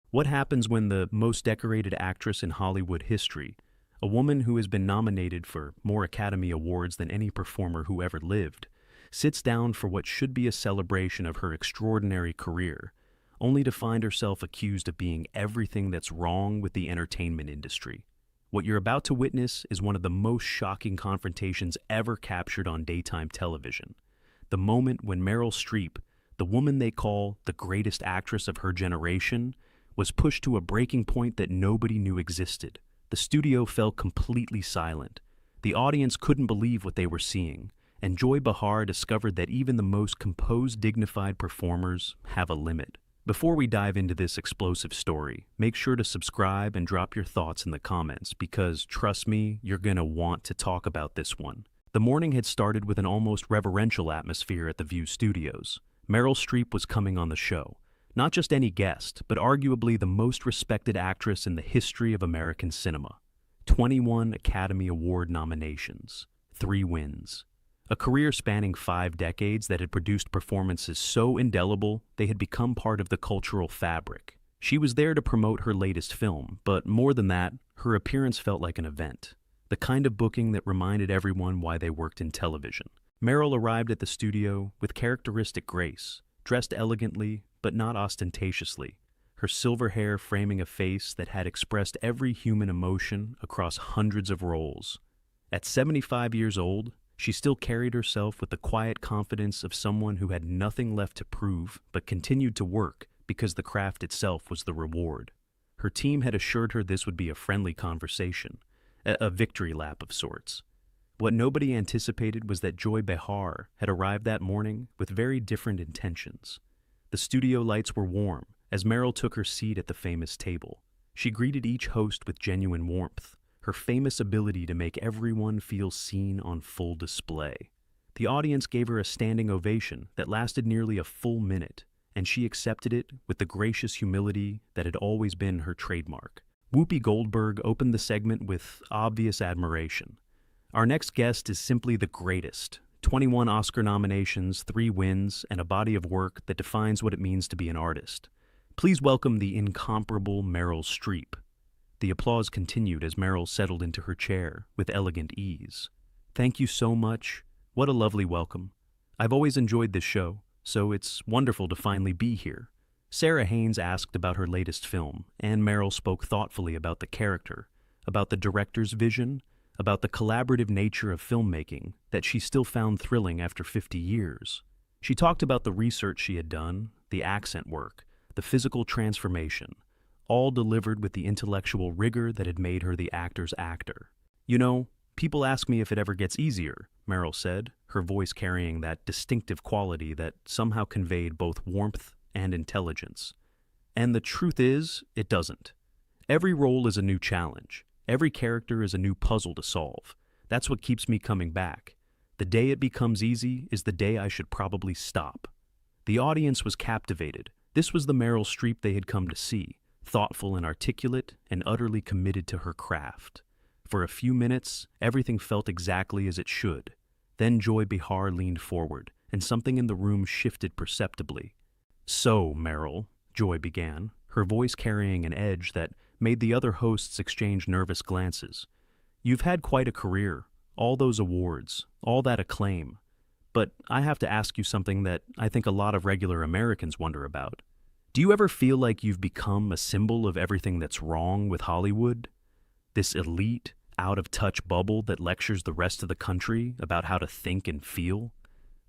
What happens when the most decorated actress in Hollywood history, a woman who has been nominated for more Academy Awards than any performer who ever lived, sits down for what should be a celebration of her extraordinary career, only to find herself accused of being everything that's wrong with the entertainment industry? What you're about to witness is one of the most shocking confrontations ever captured on daytime television. The moment when Meryl Streep, the woman they call the greatest actress of her generation, was pushed to a breaking point that nobody knew existed. The studio fell completely silent. The audience couldn't believe what they were seeing, and Joy Behar discovered that even the most composed, dignified performers have a limit. Before we dive into this explosive story, make sure to subscribe and drop your thoughts in the comments because, trust me, you're gonna want to talk about this one. The morning had started with an almost reverential atmosphere at the View Studios. Meryl Streep was coming on the show. Not just any guest, but arguably the most respected actress in the history of American cinema. 21 Academy Award nominations, 3 wins. A career spanning 5 decades that had produced performances so indelible they had become part of the cultural fabric. She was there to promote her latest film, but more than that, her appearance felt like an event. The kind of booking that reminded everyone why they worked in television. Meryl arrived at the studio with characteristic grace, dressed elegantly but not ostentatiously, her silver hair framing a face that had expressed every human emotion across hundreds of roles. At 75 years old, she still carried herself with the quiet confidence of someone who had nothing left to prove but continued to work because the craft itself was the reward. Her team had assured her this would be a friendly conversation, a victory lap of sorts. What nobody anticipated was that Joy Behar had arrived that morning with very different intentions. The studio lights were warm as Meryl took her seat at the famous table. She greeted each host with genuine warmth, her famous ability to make everyone feel seen on full display. The audience gave her a standing ovation that lasted nearly a full minute, and she accepted it with the gracious humility that had always been her trademark. Whoopi Goldberg opened the segment with obvious admiration. Our next guest is simply the greatest. 21 Oscar nominations, 3 wins, and a body of work that defines what it means to be an artist. Please welcome the incomparable Meryl Streep. The applause continued as Meryl settled into her chair with elegant ease. Thank you so much. What a lovely welcome. I've always enjoyed this show, so it's wonderful to finally be here. Sarah Haynes asked about her latest film, and Meryl spoke thoughtfully about the character, about the director's vision, about the collaborative nature of filmmaking that she still found thrilling after 50 years. She talked about the research she had done, the accent work, the physical transformation, all delivered with the intellectual rigor that had made her the actor's actor. You know, people ask me if it ever gets easier, Meryl said, her voice carrying that distinctive quality that somehow conveyed both warmth and intelligence. And the truth is, it doesn't. Every role is a new challenge. Every character is a new puzzle to solve. That's what keeps me coming back. The day it becomes easy is the day I should probably stop. The audience was captivated. This was the Meryl Streep they had come to see, thoughtful and articulate and utterly committed to her craft. For a few minutes, everything felt exactly as it should. Then Joy Behar leaned forward, and something in the room shifted perceptibly. "So, Meryl," Joy began, her voice carrying an edge that made the other hosts exchange nervous glances. "You've had quite a career, all those awards, all that acclaim. But I have to ask you something that I think a lot of regular Americans wonder about. Do you ever feel like you've become a symbol of everything that's wrong with Hollywood? This elite, out-of-touch bubble that lectures the rest of the country about how to think and feel?"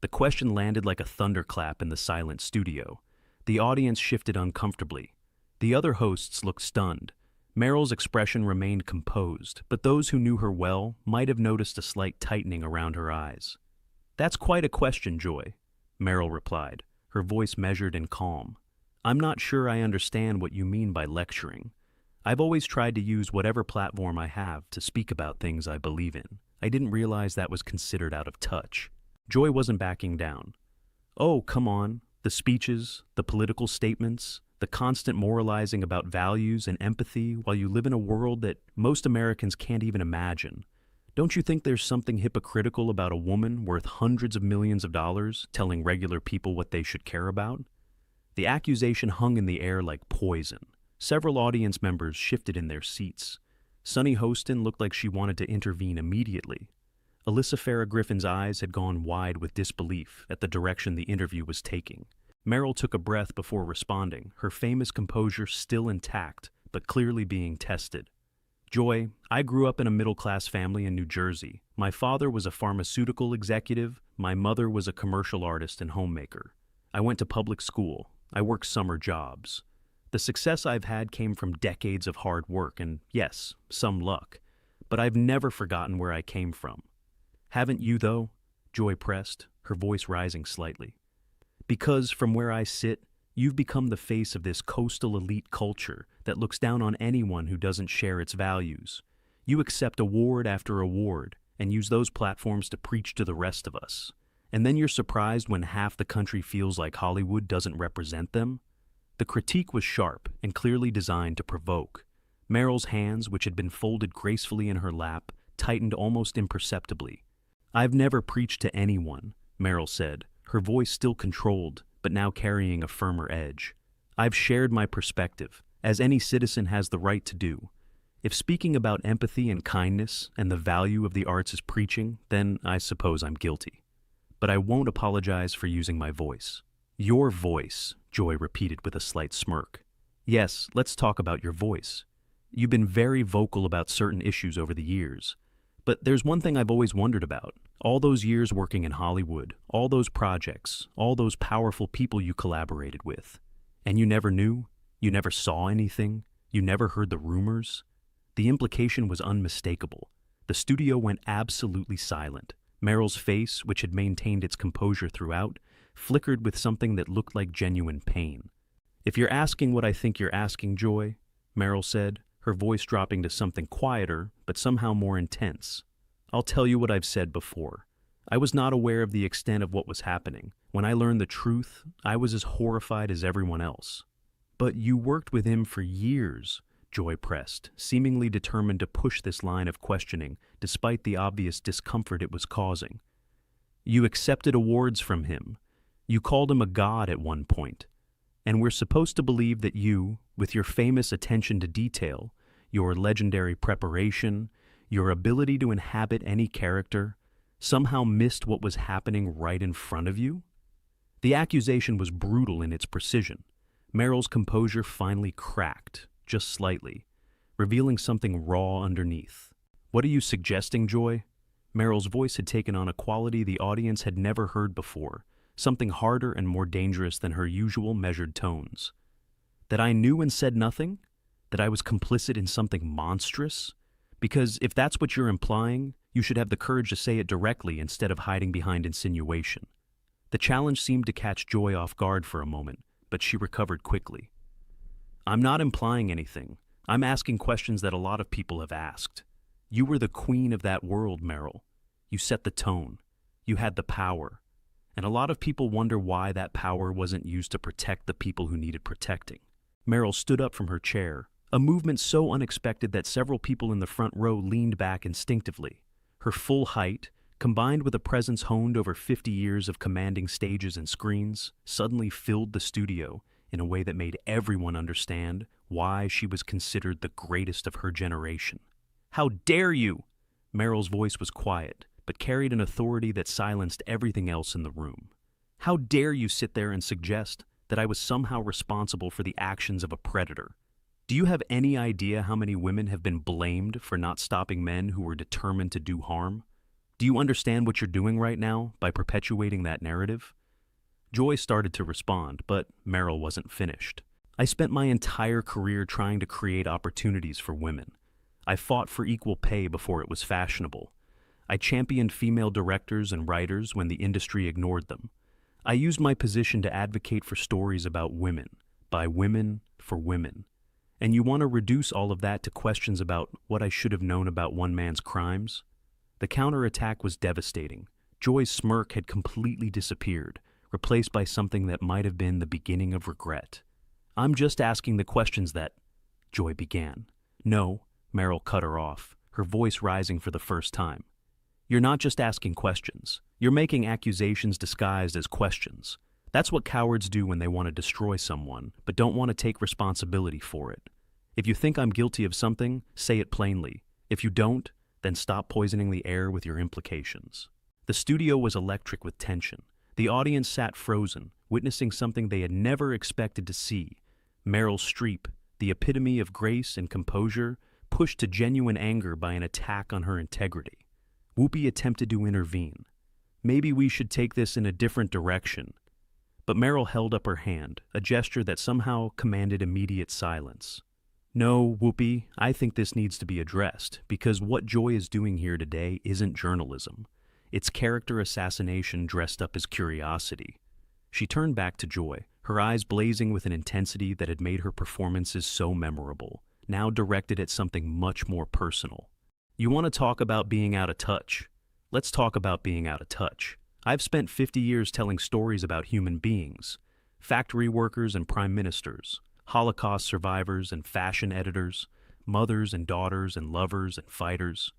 The question landed like a thunderclap in the silent studio. The audience shifted uncomfortably. The other hosts looked stunned. Meryl's expression remained composed, but those who knew her well might have noticed a slight tightening around her eyes. "That's quite a question, Joy," Meryl replied, her voice measured and calm. "I'm not sure I understand what you mean by lecturing. I've always tried to use whatever platform I have to speak about things I believe in. I didn't realize that was considered out of touch." Joy wasn't backing down. "Oh, come on. The speeches, the political statements, the constant moralizing about values and empathy while you live in a world that most Americans can't even imagine. Don't you think there's something hypocritical about a woman worth hundreds of millions of dollars telling regular people what they should care about?" The accusation hung in the air like poison. Several audience members shifted in their seats. Sunny Hostin looked like she wanted to intervene immediately. Alyssa Farah Griffin's eyes had gone wide with disbelief at the direction the interview was taking. Meryl took a breath before responding, her famous composure still intact, but clearly being tested. Joy, I grew up in a middle-class family in New Jersey. My father was a pharmaceutical executive, my mother was a commercial artist and homemaker. I went to public school. I worked summer jobs. The success I've had came from decades of hard work and, yes, some luck. But I've never forgotten where I came from. Haven't you, though? Joy pressed, her voice rising slightly. Because, from where I sit, you've become the face of this coastal elite culture that looks down on anyone who doesn't share its values. You accept award after award and use those platforms to preach to the rest of us. And then you're surprised when half the country feels like Hollywood doesn't represent them? The critique was sharp and clearly designed to provoke. Meryl's hands, which had been folded gracefully in her lap, tightened almost imperceptibly. I've never preached to anyone, Meryl said, her voice still controlled, but now carrying a firmer edge. I've shared my perspective, as any citizen has the right to do. If speaking about empathy and kindness and the value of the arts is preaching, then I suppose I'm guilty. But I won't apologize for using my voice. Your voice, Joy repeated with a slight smirk. Yes, let's talk about your voice. You've been very vocal about certain issues over the years. But there's one thing I've always wondered about. All those years working in Hollywood, all those projects, all those powerful people you collaborated with. And you never knew? You never saw anything? You never heard the rumors? The implication was unmistakable. The studio went absolutely silent. Meryl's face, which had maintained its composure throughout, flickered with something that looked like genuine pain. If you're asking what I think you're asking, Joy, Meryl said, her voice dropping to something quieter, but somehow more intense. I'll tell you what I've said before. I was not aware of the extent of what was happening. When I learned the truth, I was as horrified as everyone else. But you worked with him for years, Joy pressed, seemingly determined to push this line of questioning, despite the obvious discomfort it was causing. You accepted awards from him. You called him a god at one point. And we're supposed to believe that you, with your famous attention to detail, your legendary preparation, your ability to inhabit any character, somehow missed what was happening right in front of you? The accusation was brutal in its precision. Meryl's composure finally cracked, just slightly, revealing something raw underneath. What are you suggesting, Joy? Meryl's voice had taken on a quality the audience had never heard before, something harder and more dangerous than her usual measured tones. That I knew and said nothing? That I was complicit in something monstrous? Because if that's what you're implying, you should have the courage to say it directly instead of hiding behind insinuation. The challenge seemed to catch Joy off guard for a moment, but she recovered quickly. I'm not implying anything. I'm asking questions that a lot of people have asked. You were the queen of that world, Meryl. You set the tone. You had the power. And a lot of people wonder why that power wasn't used to protect the people who needed protecting. Meryl stood up from her chair, a movement so unexpected that several people in the front row leaned back instinctively. Her full height, combined with a presence honed over 50 years of commanding stages and screens, suddenly filled the studio in a way that made everyone understand why she was considered the greatest of her generation. How dare you! Meryl's voice was quiet, but carried an authority that silenced everything else in the room. How dare you sit there and suggest that I was somehow responsible for the actions of a predator? Do you have any idea how many women have been blamed for not stopping men who were determined to do harm? Do you understand what you're doing right now by perpetuating that narrative? Joy started to respond, but Meryl wasn't finished. I spent my entire career trying to create opportunities for women. I fought for equal pay before it was fashionable. I championed female directors and writers when the industry ignored them. I used my position to advocate for stories about women, by women, for women. And you want to reduce all of that to questions about what I should have known about one man's crimes? The counterattack was devastating. Joy's smirk had completely disappeared, replaced by something that might have been the beginning of regret. I'm just asking the questions that... Joy began. No, Meryl cut her off, her voice rising for the first time. You're not just asking questions. You're making accusations disguised as questions. That's what cowards do when they want to destroy someone, but don't want to take responsibility for it. If you think I'm guilty of something, say it plainly. If you don't, then stop poisoning the air with your implications. The studio was electric with tension. The audience sat frozen, witnessing something they had never expected to see. Meryl Streep, the epitome of grace and composure, pushed to genuine anger by an attack on her integrity. Whoopi attempted to intervene. Maybe we should take this in a different direction. But Meryl held up her hand, a gesture that somehow commanded immediate silence. No, Whoopi, I think this needs to be addressed, because what Joy is doing here today isn't journalism. It's character assassination dressed up as curiosity. She turned back to Joy, her eyes blazing with an intensity that had made her performances so memorable, now directed at something much more personal. You want to talk about being out of touch? Let's talk about being out of touch. I've spent 50 years telling stories about human beings, factory workers and prime ministers, Holocaust survivors and fashion editors, mothers and daughters and lovers and fighters.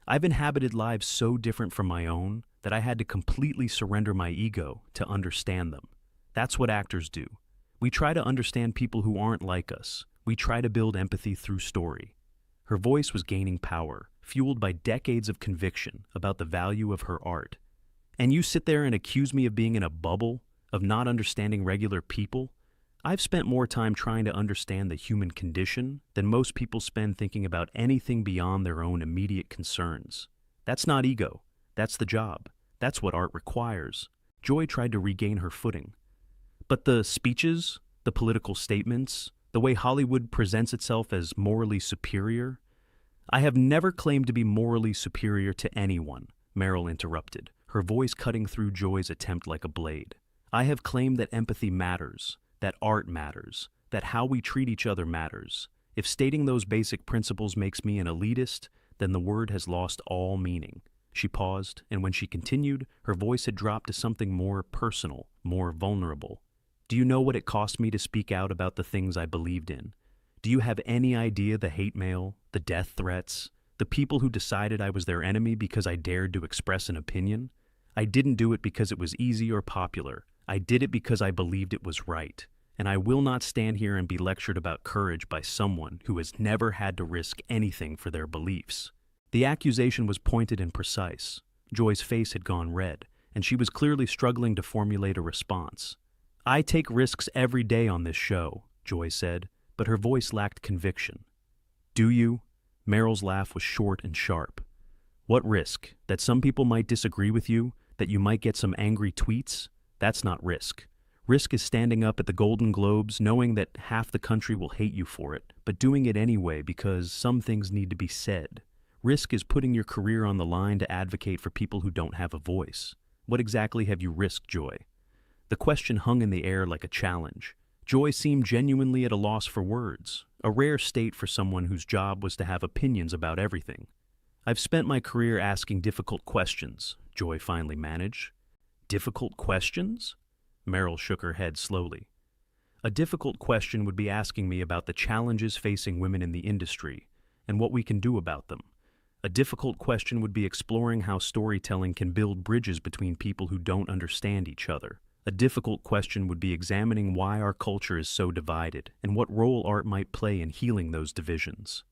I've inhabited lives so different from my own that I had to completely surrender my ego to understand them. That's what actors do. We try to understand people who aren't like us. We try to build empathy through story. Her voice was gaining power, fueled by decades of conviction about the value of her art. And you sit there and accuse me of being in a bubble, of not understanding regular people? I've spent more time trying to understand the human condition than most people spend thinking about anything beyond their own immediate concerns. That's not ego. That's the job. That's what art requires. Joy tried to regain her footing. But the speeches, the political statements, the way Hollywood presents itself as morally superior? I have never claimed to be morally superior to anyone, Meryl interrupted, her voice cutting through Joy's attempt like a blade. I have claimed that empathy matters, that art matters, that how we treat each other matters. If stating those basic principles makes me an elitist, then the word has lost all meaning. She paused, and when she continued, her voice had dropped to something more personal, more vulnerable. Do you know what it cost me to speak out about the things I believed in? Do you have any idea the hate mail, the death threats, the people who decided I was their enemy because I dared to express an opinion? I didn't do it because it was easy or popular. I did it because I believed it was right. And I will not stand here and be lectured about courage by someone who has never had to risk anything for their beliefs. The accusation was pointed and precise. Joy's face had gone red, and she was clearly struggling to formulate a response. I take risks every day on this show, Joy said, but her voice lacked conviction. Do you? Meryl's laugh was short and sharp. What risk? That some people might disagree with you? That you might get some angry tweets? That's not risk. Risk is standing up at the Golden Globes knowing that half the country will hate you for it, but doing it anyway because some things need to be said. Risk is putting your career on the line to advocate for people who don't have a voice. What exactly have you risked, Joy? The question hung in the air like a challenge. Joy seemed genuinely at a loss for words, a rare state for someone whose job was to have opinions about everything. I've spent my career asking difficult questions, Joy finally managed. Difficult questions? Meryl shook her head slowly. A difficult question would be asking me about the challenges facing women in the industry and what we can do about them. A difficult question would be exploring how storytelling can build bridges between people who don't understand each other. A difficult question would be examining why our culture is so divided and what role art might play in healing those divisions.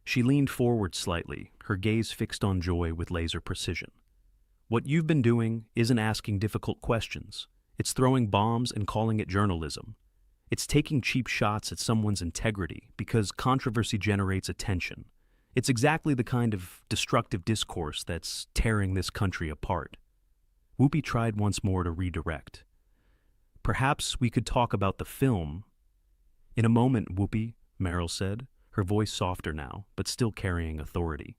She leaned forward slightly, her gaze fixed on Joy with laser precision. What you've been doing isn't asking difficult questions. It's throwing bombs and calling it journalism. It's taking cheap shots at someone's integrity because controversy generates attention. It's exactly the kind of destructive discourse that's tearing this country apart. Whoopi tried once more to redirect. Perhaps we could talk about the film. In a moment, Whoopi, Meryl said, her voice softer now, but still carrying authority.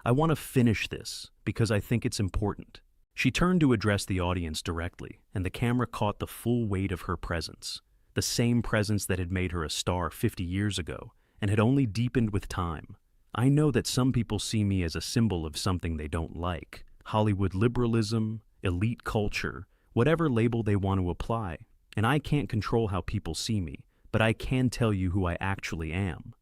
I want to finish this because I think it's important. She turned to address the audience directly, and the camera caught the full weight of her presence, the same presence that had made her a star 50 years ago and had only deepened with time. I know that some people see me as a symbol of something they don't like, Hollywood liberalism, elite culture, whatever label they want to apply, and I can't control how people see me, but I can tell you who I actually am.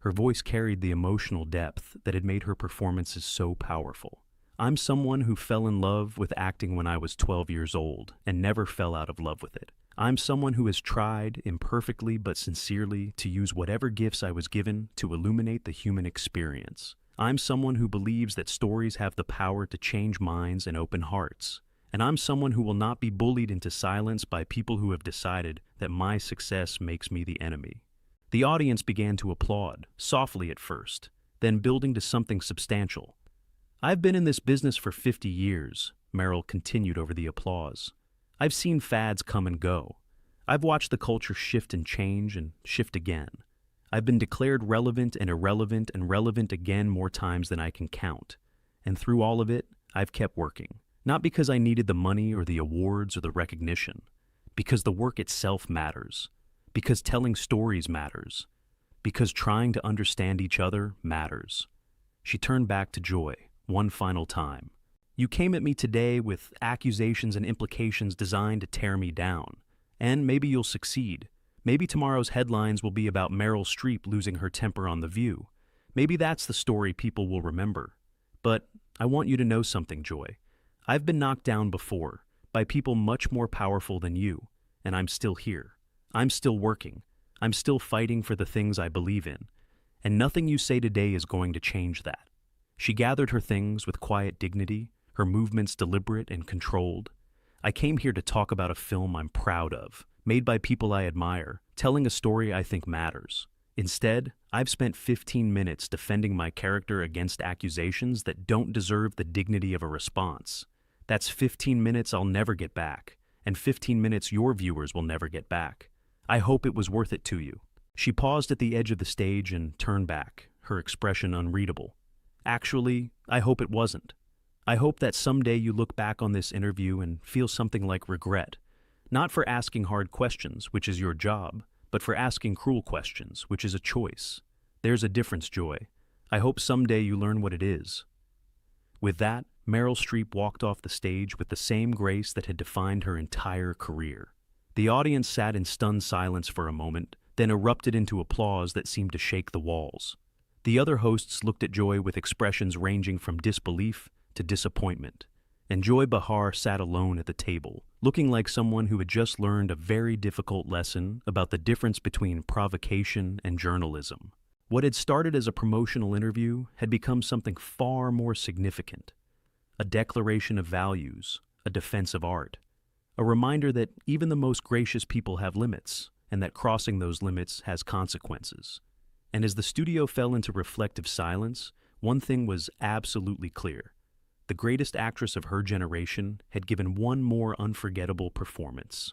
Her voice carried the emotional depth that had made her performances so powerful. I'm someone who fell in love with acting when I was 12 years old and never fell out of love with it. I'm someone who has tried, imperfectly but sincerely, to use whatever gifts I was given to illuminate the human experience. I'm someone who believes that stories have the power to change minds and open hearts. And I'm someone who will not be bullied into silence by people who have decided that my success makes me the enemy. The audience began to applaud, softly at first, then building to something substantial. I've been in this business for 50 years, Meryl continued over the applause. I've seen fads come and go. I've watched the culture shift and change and shift again. I've been declared relevant and relevant again more times than I can count. And through all of it, I've kept working. Not because I needed the money or the awards or the recognition. Because the work itself matters. Because telling stories matters. Because trying to understand each other matters. She turned back to Joy, one final time. You came at me today with accusations and implications designed to tear me down. And maybe you'll succeed. Maybe tomorrow's headlines will be about Meryl Streep losing her temper on The View. Maybe that's the story people will remember. But I want you to know something, Joy. I've been knocked down before, by people much more powerful than you, and I'm still here. I'm still working. I'm still fighting for the things I believe in. And nothing you say today is going to change that. She gathered her things with quiet dignity, her movements deliberate and controlled. I came here to talk about a film I'm proud of, made by people I admire, telling a story I think matters. Instead, I've spent 15 minutes defending my character against accusations that don't deserve the dignity of a response. That's 15 minutes I'll never get back, and 15 minutes your viewers will never get back. I hope it was worth it to you. She paused at the edge of the stage and turned back, her expression unreadable. Actually, I hope it wasn't. I hope that someday you look back on this interview and feel something like regret. Not for asking hard questions, which is your job, but for asking cruel questions, which is a choice. There's a difference, Joy. I hope someday you learn what it is. With that, Meryl Streep walked off the stage with the same grace that had defined her entire career. The audience sat in stunned silence for a moment, then erupted into applause that seemed to shake the walls. The other hosts looked at Joy with expressions ranging from disbelief to disappointment, and Joy Behar sat alone at the table, looking like someone who had just learned a very difficult lesson about the difference between provocation and journalism. What had started as a promotional interview had become something far more significant. A declaration of values, a defense of art, a reminder that even the most gracious people have limits, and that crossing those limits has consequences. And as the studio fell into reflective silence, one thing was absolutely clear. The greatest actress of her generation had given one more unforgettable performance.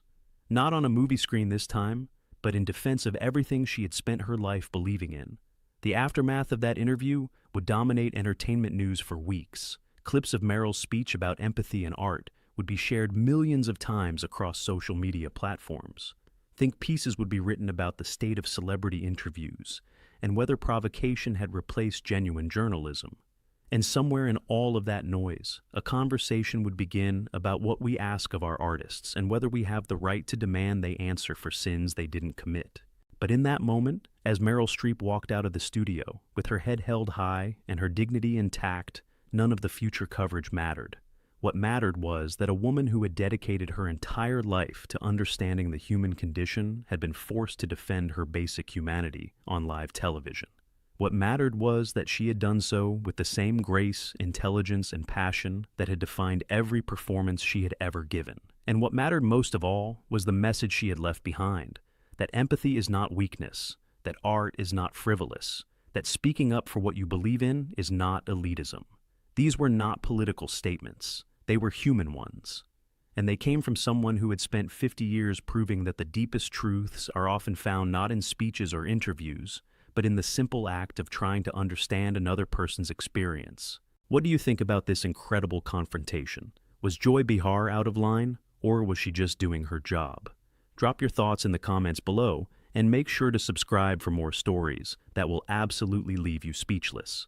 Not on a movie screen this time, but in defense of everything she had spent her life believing in. The aftermath of that interview would dominate entertainment news for weeks. Clips of Meryl's speech about empathy and art would be shared millions of times across social media platforms. Think pieces would be written about the state of celebrity interviews and whether provocation had replaced genuine journalism. And somewhere in all of that noise, a conversation would begin about what we ask of our artists and whether we have the right to demand they answer for sins they didn't commit. But in that moment, as Meryl Streep walked out of the studio, with her head held high and her dignity intact, none of the future coverage mattered. What mattered was that a woman who had dedicated her entire life to understanding the human condition had been forced to defend her basic humanity on live television. What mattered was that she had done so with the same grace, intelligence, and passion that had defined every performance she had ever given. And what mattered most of all was the message she had left behind, that empathy is not weakness, that art is not frivolous, that speaking up for what you believe in is not elitism. These were not political statements. They were human ones. And they came from someone who had spent 50 years proving that the deepest truths are often found not in speeches or interviews, but in the simple act of trying to understand another person's experience. What do you think about this incredible confrontation? Was Joy Behar out of line, or was she just doing her job? Drop your thoughts in the comments below, and make sure to subscribe for more stories that will absolutely leave you speechless.